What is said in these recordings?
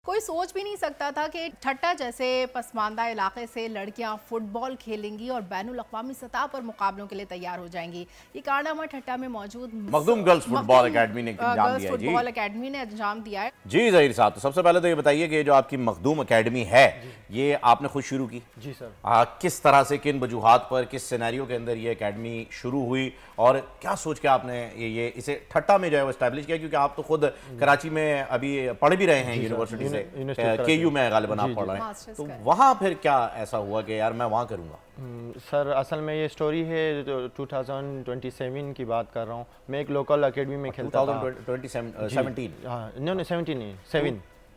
कोई सोच भी नहीं सकता था कि ठट्टा जैसे पसमानदा इलाके से लड़कियां फुटबॉल खेलेंगी और बैनुल अक़वामी सतह पर मुकाबलों के लिए तैयार हो जाएंगी। ये कारनामा ठट्टा में मौजूद मखदूम गर्ल्स फुटबॉल एकेडमी ने अंजाम दिया है। जी ज़हीर साहब, तो सबसे पहले तो ये बताइए कि जो आपकी मखदूम एकेडमी है ये आपने खुद शुरू की? जी सर। किस तरह से, किन वजूहात पर, किस सिनेरियो के अंदर ये एकेडमी शुरू हुई और क्या सोच के आपने ये इसे ठट्टा में जो है वो एस्टैब्लिश किया? क्योंकि आप तो खुद कराची में अभी पढ़ भी रहे हैं यूनिवर्सिटी से, KU में गालिबन आप पढ़ रहे हैं, तो वहाँ फिर क्या ऐसा हुआ कि यार मैं वहाँ करूँगा? सर असल में ये स्टोरी है 2027 की बात कर रहा हूँ। मैं एक लोकल एकेडमी में खेलता था। 2017? हाँ, नहीं 17 नहीं,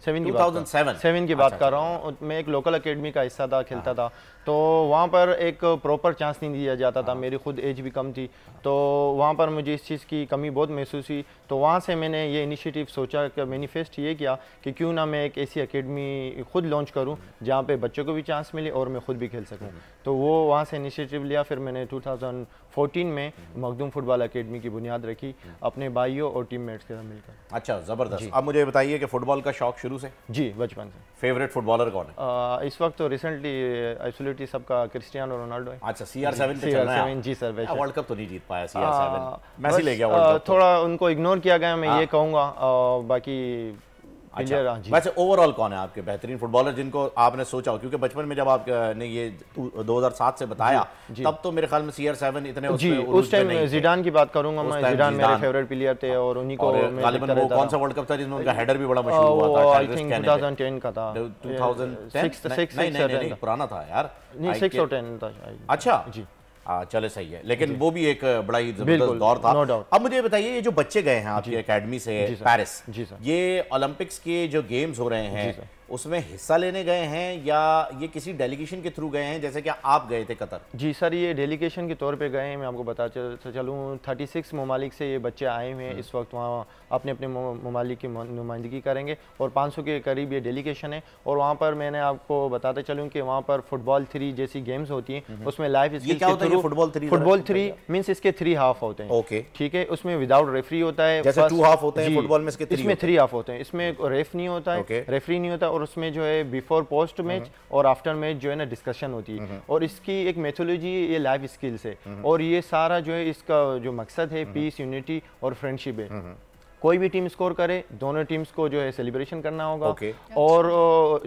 7 की 2007 बात कर रहा हूँ। मैं एक लोकल एकेडमी का हिस्सा था, खेलता था, तो वहाँ पर एक प्रॉपर चांस नहीं दिया जाता था। मेरी खुद एज भी कम थी, तो वहाँ पर मुझे इस चीज़ की कमी बहुत महसूस हुई। तो वहाँ से मैंने ये इनिशिएटिव सोचा कि मैनिफेस्ट ये किया कि क्यों ना मैं एक ऐसी एकेडमी खुद लॉन्च करूँ जहाँ पे बच्चों को भी चांस मिले और मैं खुद भी खेल सकूँ। तो वो वहाँ से इनिशिएटिव लिया। फिर मैंने 2014 में मखदूम फुटबॉल एकेडमी की बुनियाद रखी अपने भाइयों और टीममेट्स के साथ मिलकर। अच्छा, ज़बरदस्त। अब मुझे बताइए कि फुटबॉल का शौक शुरू से? जी, बचपन से। फेवरेट फुटबॉलर कौन है इस वक्त? तो रिसेंटली एब्सोल्युटली सबका क्रिस्टियानो रोनाल्डो है। अच्छा, CR7 पे चल रहा है। जी सर। वर्ल्ड कप तो नहीं जीत पाया CR7, मैसी ले गया वर्ल्ड कप। थोड़ा उनको इग्नोर किया गया, मैं ये कहूँगा। बाकी अच्छा, वैसे ओवरऑल कौन है आपके बेहतरीन फुटबॉलर जिनको आपने सोचा हो? क्योंकि बचपन में जब आपने ये 2007 से बताया तब तो मेरे ख्याल में CR7 इतने उस टाइम जिडान की बात करूंगा मैं। जिडान मेरे फेवरेट प्लेयर थे और उन्हीं को गालिबन वो कौन सा वर्ल्ड कप था जिसमें उनका हेडर भी बड़ा मशहूर हुआ था? आई थिंक 2010 का था। 2006 नहीं, पुराना था यार। नहीं, 6 और 10 था। अच्छा जी, चले सही है, लेकिन वो भी एक बड़ा ही जबरदस्त दौर था। अब मुझे बताइए, ये जो बच्चे गए हैं आपकी एकेडमी से पेरिस, ये ओलंपिक्स के जो गेम्स हो रहे हैं उसमें हिस्सा लेने गए हैं या ये किसी डेलीगेशन के थ्रू गए हैं, जैसे कि आप गए थे कतर? जी सर, ये डेलीगेशन के तौर पे गए हैं। मैं आपको बता चलूँ 36 ममालिक से ये बच्चे आए हुए हैं। इस वक्त वहाँ अपने अपने ममालिक की नुमाइंदगी करेंगे और 500 के करीब ये डेलीगेशन है। और वहाँ पर मैंने आपको बताते चलूँ कि वहाँ पर फुटबॉल 3 जैसी गेम्स होती हैं, उसमें लाइव फुटबॉल 3 मीन्स इसके 3 हाफ होते हैं। ओके, ठीक है। उसमें विदाउट रेफरी होता है, जैसे 2 हाफ होते हैं फुटबॉल में, इसमें 3 हाफ होते हैं। इसमें रेफ नहीं होता है, रेफरी नहीं होता, और उसमें जो है बिफोर पोस्ट मैच और आफ्टर मैच जो है ना डिस्कशन होती है। और इसकी एक मेथोलॉजी, ये लाइफ स्किल्स है, और ये सारा जो है इसका जो मकसद है पीस, यूनिटी और फ्रेंडशिप है। कोई भी टीम स्कोर करे, दोनों टीम्स को जो है सेलिब्रेशन करना होगा। और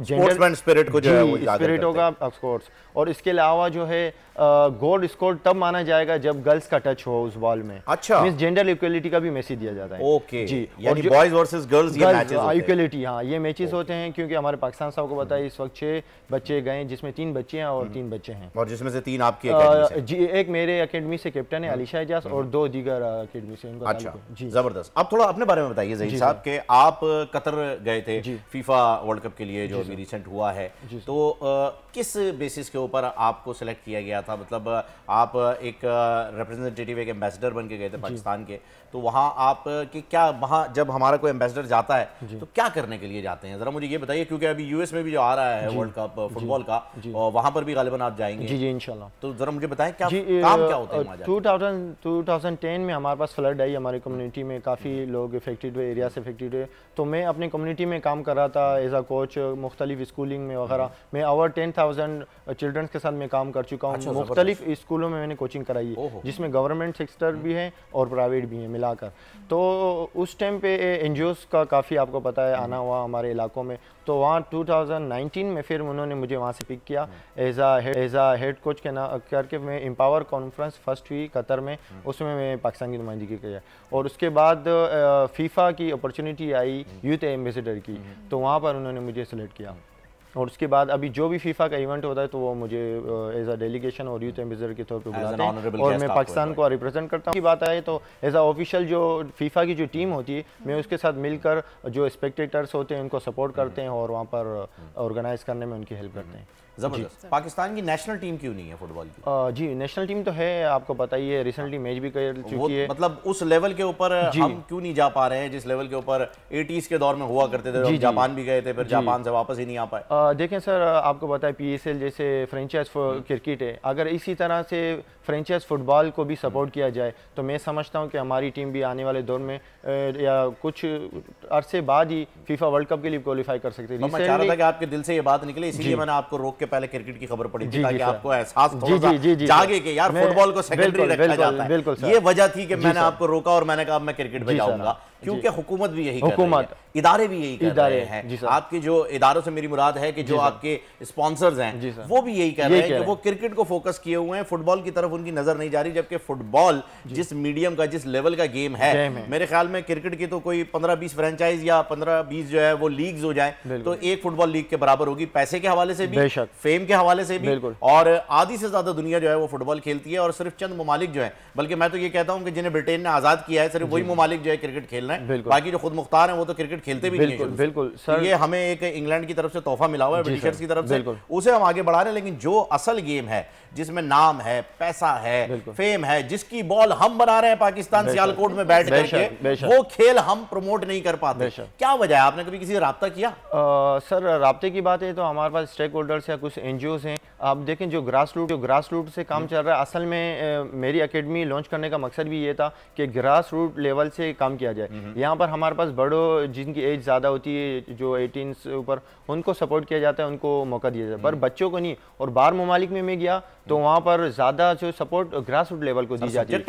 स्पोर्ट्समैन स्पिरिट को जो है वो स्पिरिट होगा ऑफ कोर्स। और इसके अलावा जो है गोल स्कोर तब माना जाएगा जब गर्ल्स का टच हो उस बॉल में। अच्छा, मींस जेंडर इक्वलिटी का भी मैसेज दिया जाता है। ओके जी, यानी बॉयज वर्सेस गर्ल्स ये मैचेस होते हैं। इक्वलिटी, हाँ, ये मैचेस होते हैं। क्योंकि हमारे पाकिस्तान साहब को बताइए इस वक्त 6 बच्चे गए, जिसमें 3 बच्चे हैं और 3 बच्चे हैं, और जिसमें से 3 आपकी एकेडमी से? जी, एक मेरे एकेडमी से कैप्टन है अलीशा एजाज और 2 दीगर एकेडमी से। अच्छा जी, जबरदस्त। अब थोड़ा अपने बारे में बताइए ज़हीर साहब कि आप कतर गए थे फीफा वर्ल्ड कप के लिए जो अभी रिसेंट हुआ है, तो किस बेसिस के ऊपर आपको सेलेक्ट किया गया था? मतलब आप एक रिप्रेजेंटेटिव, एक एम्बेसडर बन के गए थे पाकिस्तान के, तो वहाँ आप कि क्या, वहाँ जब हमारा कोई एम्बेसडर जाता है तो क्या करने के लिए जाते हैं, जरा मुझे ये बताइए। क्योंकि अभी US में भी जो आ रहा है वर्ल्ड कप फुटबॉल का, और वहाँ पर भी गालिबन आप जाएंगे। जी इंशाल्लाह। तो जरा मुझे बताएं क्या काम क्या होते हैं? 2010 में हमारे पास फ्लड आई हमारी कम्युनिटी में, काफ़ी लोग इफेक्टेड हुए, एरिया से इफेक्टेड हुए। तो मैं अपनी कम्युनिटी में काम कर रहा था एज अ कोच, मुख्तलिफ स्कूलिंग में वगैरह। मैं ओवर 10,000 चिल्ड्रंस के साथ मैं काम कर चुका हूँ। मुख्तलिफ स्कूलों में मैंने कोचिंग कराई है, जिसमें गवर्नमेंट सेक्टर भी है और प्राइवेट भी है मिलाकर। तो उस टाइम पे NGOs का काफ़ी आपको पता है आना हुआ हमारे इलाकों में। तो वहाँ 2019 में फिर उन्होंने मुझे वहाँ से पिक किया एज आ हेड कोच के ना करके। मैं एम्पावर कॉन्फ्रेंस फर्स्ट हुई कतर में, उसमें मैं पाकिस्तान की नुमाइंदगी किया। और उसके बाद फीफा की अपॉर्चुनिटी आई यूथ एम्बेसडर की, तो वहाँ पर उन्होंने मुझे सेलेक्ट किया। और उसके बाद अभी जो भी फीफा का इवेंट होता है तो वो मुझे एज अ डेलीगेशन और यूथ एम्बेसडर के तौर पे बुलाते हैं, और मैं पाकिस्तान को रिप्रेजेंट करता हूँ। की बात आए तो एज अ ऑफिशियल जो फीफा की जो टीम होती है, मैं उसके साथ मिलकर जो स्पेक्टेटर्स होते हैं उनको सपोर्ट करते हैं और वहाँ पर ऑर्गेनाइज करने में उनकी हेल्प करते हैं। जबरदस्त। पाकिस्तान की नेशनल टीम क्यों नहीं है फुटबॉल की? जी, नेशनल टीम तो है, आपको पता ही है, रिसेंटली मैच भी कर चुकी है। मतलब उस लेवल के ऊपर हम क्यों नहीं जा पा रहे हैं जिस लेवल के ऊपर 80s के दौर में हुआ करते थे? जापान भी गए थे, फिर जापान से वापस ही नहीं आ पाए। देखें सर, आपको पता है PSL जैसे फ्रेंचाइज क्रिकेट है, अगर इसी तरह से फ्रेंचाइज फुटबॉल को भी सपोर्ट किया जाए तो मैं समझता हूं कि हमारी टीम भी आने वाले दौर में या कुछ अरसे बाद ही फीफा वर्ल्ड कप के लिए क्वालिफाई कर सकते हैं। मैं चाह रहा था कि आपके दिल से ये बात निकले, इसीलिए मैंने आपको रोक के पहले क्रिकेट की खबर पड़ी थी ताकि आपको एहसास थोड़ा सा जागे कि यार फुटबॉल को सेकेंडरी रखा जाता है। ये वजह थी कि मैंने आपको रोका और मैंने कहा मैं क्रिकेट पे जाऊंगा, क्योंकि हुकूमत भी यही कर रही है, इदारे भी यही कर रहे हैं। आपके जो इदारों से मेरी मुराद है कि जो आपके स्पॉन्सर्स हैं वो भी यही कह रहे हैं कि वो क्रिकेट को फोकस किए हुए हैं, फुटबॉल की तरफ उनकी नजर नहीं जा रही, जबकि फुटबॉल जिस मीडियम का, जिस लेवल का गेम है, मेरे ख्याल में क्रिकेट की तो कोई 15-20 फ्रेंचाइज या 15-20 जो है वो लीग्स हो जाए तो एक फुटबॉल लीग के बराबर होगी, पैसे के हवाले से भी, फेम के हवाले से भी, और आधी से ज्यादा दुनिया जो है वो फुटबॉल खेलती है। और सिर्फ चंद ममालिक जो है, बल्कि मैं तो ये कहता हूं कि जिन्हें ब्रिटेन ने आजाद किया है सिर्फ वही ममालिक जो है क्रिकेट खेल रहे हैं, बाकी जो खुद मुख्तार हैं वो तो क्रिकेट खेलते भी नहीं है। बिल्कुल सर, ये हमें एक इंग्लैंड की तरफ से तोहफा मिला हुआ है, ब्रिटिशर्स की तरफ से, उसे हम आगे बढ़ा रहे हैं। लेकिन जो असल गेम है जिसमें नाम है, पैसा है, फेम है, जिसकी बॉल हम बना रहे हैं पाकिस्तान सियालकोट में बैठ करके, वो खेल हम प्रमोट नहीं कर पाते, क्या वजह है? आपने कभी किसी से राब्ता किया? सर राब्ते की बात है तो हमारे पास स्टेक होल्डर्स या कुछ NGOs हैं। आप देखें जो ग्रास रूट से काम चल रहा है, असल में मेरी एकेडमी लॉन्च करने का मकसद भी ये था कि ग्रास रूट लेवल से काम किया जाए। यहाँ पर हमारे पास बड़ों जिनकी एज ज़्यादा होती है, जो 18 से ऊपर, उनको सपोर्ट किया जाता है, उनको मौका दिया जाता है, पर बच्चों को नहीं। और बाहर ममालिक में मैं गया तो वहाँ पर ज़्यादा जो सपोर्ट ग्रास रूट लेवल को दी जाती है।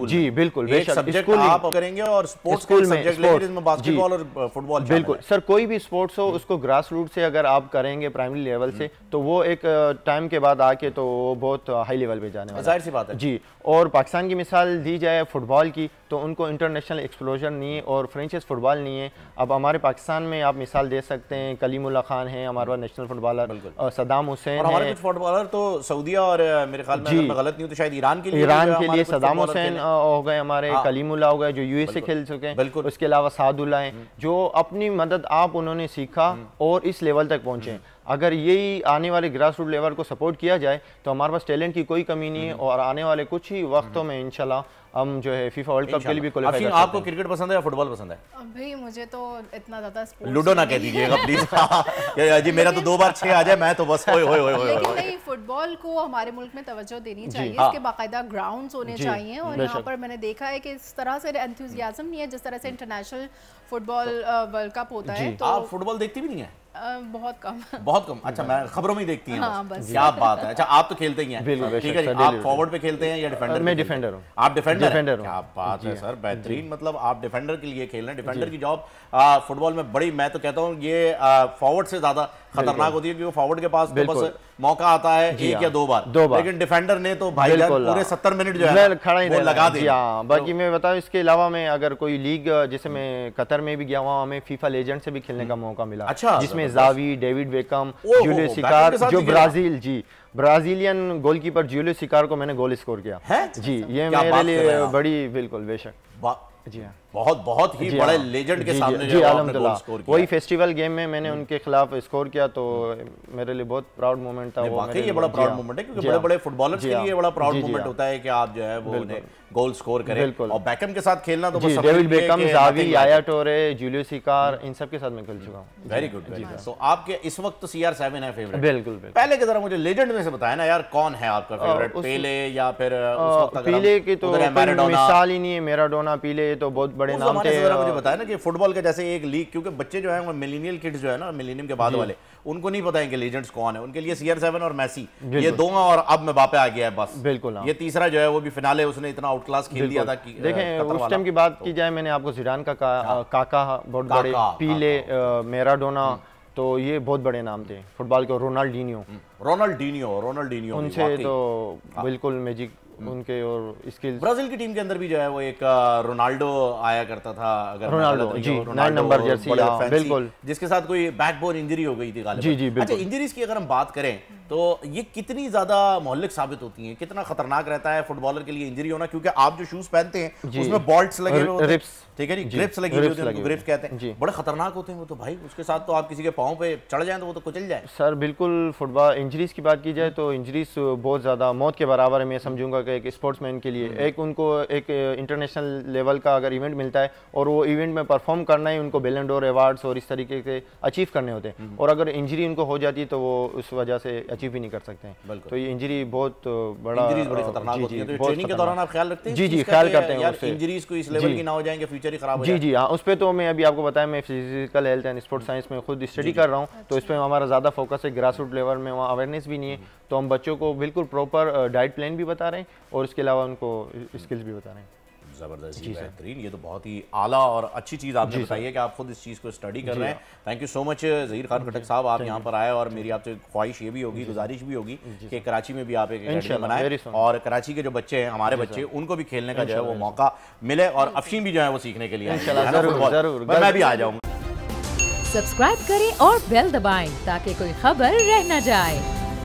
जी बिल्कुल, बेशक आप करेंगे और स्पोर्ट्स स्कूल में बास्केटबॉल और फुटबॉल, बिल्कुल सर, कोई भी स्पोर्ट्स हो उसको ग्रास रूट से अगर आप करेंगे प्राइमरी लेवल से तो वो एक टाइम के बाद आके तो वो बहुत हाई लेवल पे जाने वाला है, जाहिर सी बात है जी। और पाकिस्तान की मिसाल दी जाए फुटबॉल की तो उनको इंटरनेशनल एक्सप्लोजर नहीं है और फ्रेंचाइज फुटबॉल नहीं है। अब हमारे पाकिस्तान में आप मिसाल दे सकते हैं, कलीमुल्लाह खान है हमारे पास नेशनल फुटबॉलर, सद्दाम हुसैन, हमारे कुछ फुटबॉलर तो सऊदीया और मेरे ख्याल में मैं गलत नहीं हूं तो शायद ईरान के लिए सद्दाम हुसैन हो गए, हमारे कलीमुल्लाह हो गए जो USA खेल चुके हैं, उसके अलावा सादुल्लाह हैं जो अपनी मदद आप उन्होंने सीखा और इस लेवल तक पहुंचे। अगर यही आने वाले ग्रास रूट लेवल को सपोर्ट किया जाए तो हमारे पास टैलेंट की कोई कमी नहीं है और आने वाले कुछ ही वक्तों में इंशाल्लाह हम जो है फीफा वर्ल्ड कप के लिए भी क्वालीफाई कर सकते हैं। आपको क्रिकेट पसंद है या फुटबॉल पसंद है? भाई मुझे तो इतना ज्यादा स्पोर्ट्स, लूडो ना कह दीजिएगा प्लीज जी, मेरा तो 2 बार 6 आ जाए मैं तो बस लेकिन नहीं, फुटबॉल को हमारे मुल्क में तवज्जो देनी चाहिए, इसके बाकायदा ग्राउंड्स होने चाहिए। और यहाँ पर मैंने देखा है कि इस तरह से एंथुसियाज्म नहीं है जिस तरह से इंटरनेशनल फुटबॉल वर्ल्ड कप होता है। तो आप फुटबॉल देखती भी नहीं है? बहुत कम। बहुत कम? अच्छा, मैं खबरों में ही देखती हूँ। हाँ, बस। क्या बात है। अच्छा, आप तो खेलते ही हैं, ठीक है। आप फॉरवर्ड पे खेलते हैं या डिफेंडर? मैं डिफेंडर हूँ। आप डिफेंडर? क्या बात है सर, बेहतरीन। मतलब आप डिफेंडर के लिए खेल रहे हैं। डिफेंडर की जॉब फुटबॉल में बड़ी, मैं तो कहता हूँ ये फॉरवर्ड से ज्यादा खतरनाक होती है, क्योंकि फॉरवर्ड के पास तो बस मौका आता है 1 या 2 बार, लेकिन डिफेंडर ने तो भाई पूरे 70 मिनट जो है खड़ा ही लगा दिया। बाकी मैं बताऊं, इसके अलावा मैं अगर कोई लीग, जैसे मैं कतर में भी गया हुआ, हमें फीफा लेजेंड से भी खेलने का मौका मिला। अच्छा, जिसमें जावी, डेविड बेकम, जूलियो सिकार, जो ब्राजीलियन गोलकीपर जूलियो सिकार को मैंने गोल स्कोर किया जी। ये मेरे लिए बड़ी, बिल्कुल बेशक जी हाँ, बहुत ही बड़े लेजेंड के सामने जी अल्हम्दुलिल्लाह। वही फेस्टिवल गेम में मैंने उनके खिलाफ स्कोर किया तो मेरे लिए बहुत प्राउड मोमेंट था। वाकई ये बड़ा प्राउड मोमेंट है, क्योंकि बड़े-बड़े फुटबॉलर्स के लिए बड़ा प्राउड मोमेंट होता है कि आप जो है वो उन्हें गोल स्कोर करें। और बेकम के साथ खेलना तो बस डेविड बेकम, जावी, याया टोरे, जूलियो सिकार, इन सब के साथ मैं खेल चुका हूं। Very good. तो आपके इस वक्त CR7 है फेवरेट? बिल्कुल। पहले के जरा मुझे लेजेंड में से बताया ना यार, कौन है आपका फेवरेट? पेले या फिर उस वक्त? पेले की तो मिसाल ही नहीं है, मैराडोना, पेले तो बहुत बड़े नाम थे। मुझे बताया ना कि फुटबॉल के जैसे एक लीग, क्योंकि बच्चे जो है वो मिलेनियल किड्स जो है ना, मिलेनियम के बाद वाले, उनको नहीं पता है कि लेजेंड्स कौन है। उनके लिए CR7 और मेसी ये 2 और अब मबाप्पे आ गया है बस। बिल्कुल। ये तीसरा जो है वो भी फिनाले उसने इतना आउटक्लास खेल दिया था कि देखें उस टाइम की बात की जाए, मैंने आपको जिडान का काका बहुत बड़े, पीले, मैराडोना, तो ये बहुत बड़े नाम थे फुटबॉल के। रोनाल्डिनियो उनसे तो बिल्कुल मैजिक उनके और स्किल्स। ब्राजील की टीम के अंदर भी जो है वो एक रोनाल्डो आया करता था, अगर रोनाल्डो 9 नंबर जर्सी, बिल्कुल, जिसके साथ कोई बैकबोन इंजरी हो गई थी गालिबन। अच्छा, इंजरीज की अगर हम बात करें तो ये कितनी ज्यादा मोहल्लिक साबित होती हैं, कितना खतरनाक रहता है फुटबॉलर के लिए इंजरी होना? क्योंकि आप जो शूज पहनते हैं उसमें बॉल्ट्स लगे हुए होते हैं, ठीक है जी, ग्रिप्स लगी हुई होती हैं, ग्रिप्स कहते हैं, बड़े खतरनाक होते हैं वो तो भाई। उसके साथ तो आप किसी के पाँव पे चढ़ जाए तो वो तो कुचल जाए। सर बिल्कुल, फुटबॉल इंजरीज की बात की जाए तो इंजरीज बहुत ज्यादा मौत के बराबर है। मैं समझूंगा एक स्पोर्ट्समैन के लिए। एक उनको एक इंटरनेशनल लेवल का अगर इवेंट मिलता है और वो इवेंट में परफॉर्म करना ही उनको बैलन डोर अवार्ड्स और इस तरीके से अचीव करने होते हैं, और अगर इंजरी उनको हो जाती है तो वो उस वजह से अचीव ही नहीं कर सकते हैं। तो ये इंजरी बहुत बड़ा खतरनाक होती है। तो ट्रेनिंग के दौरान आप ख्याल रखते हैं? जी जी, ख्याल करते हैं यार इंजरीज को इस लेवल की ना हो जाएंगे, फ्यूचर ही खराब हो जाए। जी जी हाँ, उस पर तो मैं अभी आपको बताया, मैं physical health and sports science में खुद स्टडी कर रहा हूँ, तो इस पर हमारा ज़्यादा फोकस है। ग्रास रूट लेवल में वहाँ अवेयरनेस भी नहीं है, तो हम बच्चों को बिल्कुल प्रॉपर डाइट प्लान भी बता रहे हैं और इसके अलावा उनको स्किल्स भी बता रहे हैं। ज़बरदस्त, बेहतरीन। ये तो बहुत ही आला और अच्छी चीज़ आपने बताई है कि आप खुद इस चीज़ को स्टडी कर रहे हैं। Thank you so much Zaheer Khan Khatak साहब, आप यहाँ पर आए, और मेरी आपसे ख्वाहिश ये भी होगी, गुजारिश भी होगी कि कराची में भी आप एक एकेडमी बनाएं और कराची के जो बच्चे हैं, हमारे बच्चे, उनको भी खेलने का जो है वो मौका मिले, और अफशीन भी जो है वो सीखने के लिए जरूर मैं भी आ जाऊँगा। सब्सक्राइब करें और बेल दबाएं ताकि कोई खबर रह न जाए।